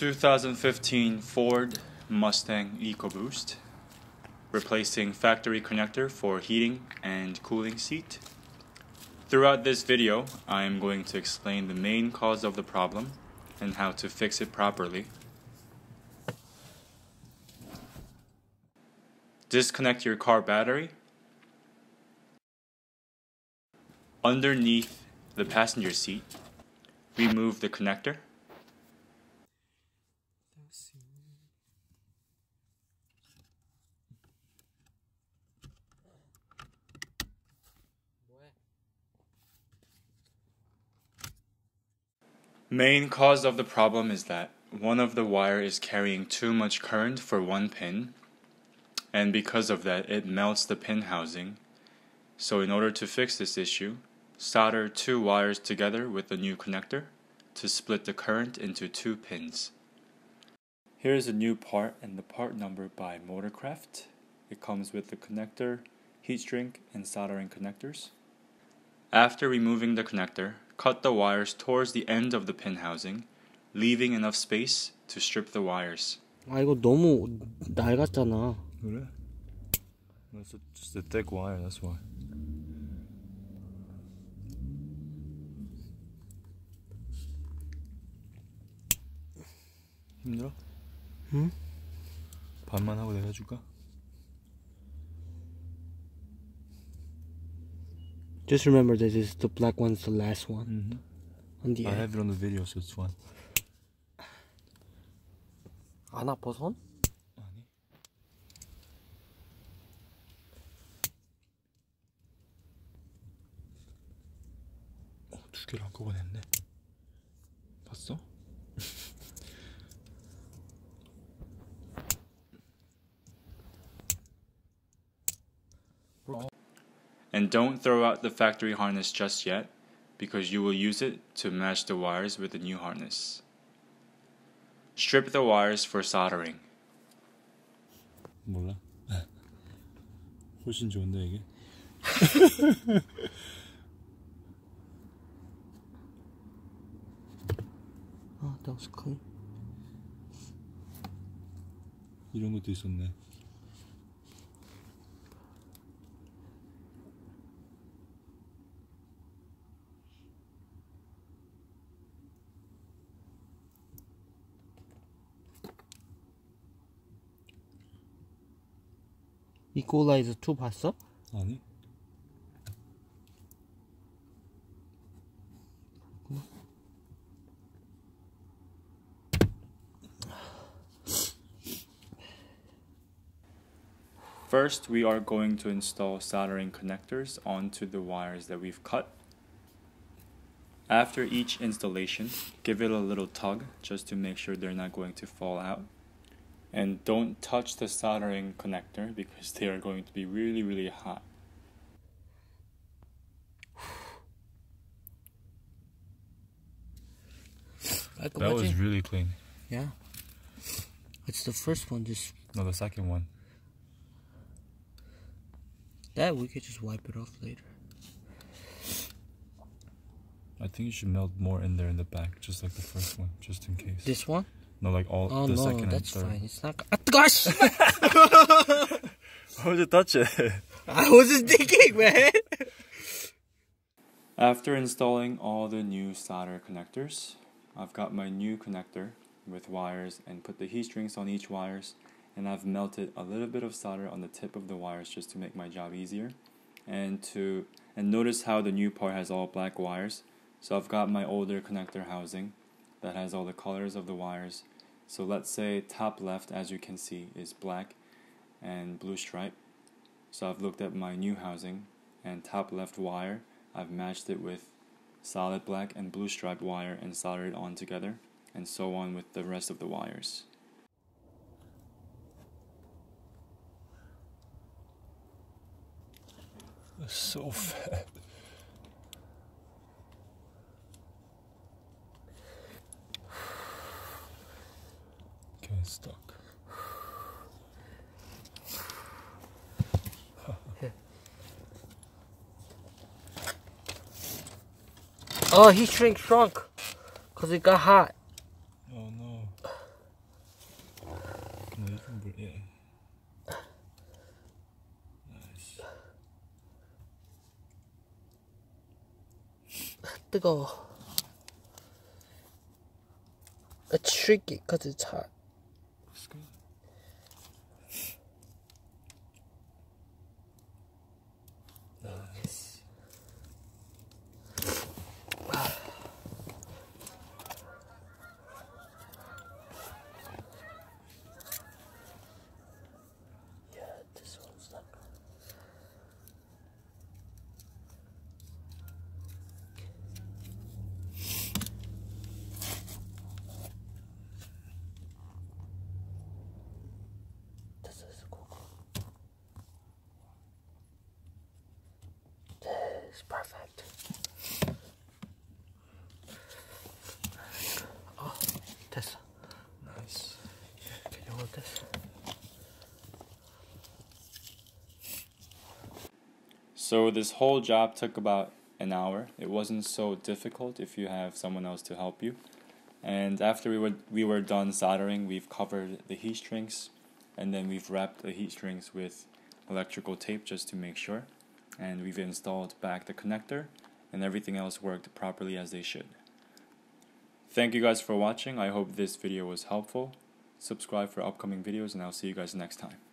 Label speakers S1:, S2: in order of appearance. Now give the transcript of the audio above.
S1: 2015 Ford Mustang Ecoboost, replacing factory connector for heating and cooling seat. Throughout this video, I am going to explain the main cause of the problem and how to fix it properly. Disconnect your car battery. Underneath the passenger seat, remove the connector. Main cause of the problem is that one of the wire is carrying too much current for one pin, and because of that it melts the pin housing. So in order to fix this issue, solder two wires together with the new connector to split the current into two pins. Here is a new part and the part number by Motorcraft. It comes with the connector, heat shrink, and soldering connectors. After removing the connector, cut the wires towards the end of the pin housing, leaving enough space to strip the wires.
S2: 아 이거 너무 낡았잖아.
S3: 그래? That's just a thick wire, that's why. 힘들어?
S2: 응?
S3: 반만 하고 내가 해줄까?
S2: Just remember that this is the black one's the last one.
S3: Mm-hmm.
S2: On the
S3: I
S2: end.
S3: have it on the video, so it's fine.
S2: 안 아파 손?
S3: 아니. 두 개를 한꺼번에 했네. 봤어?
S1: And don't throw out the factory harness just yet, because you will use it to match the wires with the new harness. Strip the wires for soldering.
S3: 몰라? 훨씬 좋은데 이게?
S2: 아, that was clean.
S3: 이런 것도 있었네.
S2: Equalizer 2 봤어?
S3: 아니?
S1: First, we are going to install soldering connectors onto the wires that we've cut. After each installation, give it a little tug just to make sure they're not going to fall out. And don't touch the soldering connector because they are going to be really, really hot.
S3: That was really clean.
S2: Yeah. It's the first one, just...
S3: No, the second one.
S2: That we could just wipe it off later.
S3: I think you should melt more in there in the back, just like the first one, just in case.
S2: This one?
S3: No, like all
S2: oh,
S3: the
S2: no,
S3: second
S2: that's
S3: and third.
S2: fine. It's not... Ah, gosh!
S3: How would you touch it?
S2: I wasn't thinking, man!
S1: After installing all the new solder connectors, I've got my new connector with wires and put the heat strings on each wires, and I've melted a little bit of solder on the tip of the wires just to make my job easier. And notice how the new part has all black wires. So I've got my older connector housing that has all the colors of the wires. So let's say top left, as you can see, is black and blue stripe. So I've looked at my new housing, and top left wire, I've matched it with solid black and blue stripe wire and soldered it on together, and so on with the rest of the wires.
S3: That's so fat. Okay, it's stuck.
S2: Oh, he shrunk because it got hot.
S3: Oh no. No, you can breathe. Yeah. Nice.
S2: 뜨거워. It's tricky because it's hot.
S3: That's good. Nice.
S2: Yeah, this one's not. This is cool. This is perfect. Oh, 됐어.
S3: Nice.
S2: Can you hold this?
S1: So this whole job took about an hour. It wasn't so difficult if you have someone else to help you. And after we were done soldering, we've covered the heat sinks, and then we've wrapped the heat sinks with electrical tape just to make sure. And we've installed back the connector, and everything else worked properly as they should. Thank you guys for watching. I hope this video was helpful. Subscribe for upcoming videos, and I'll see you guys next time.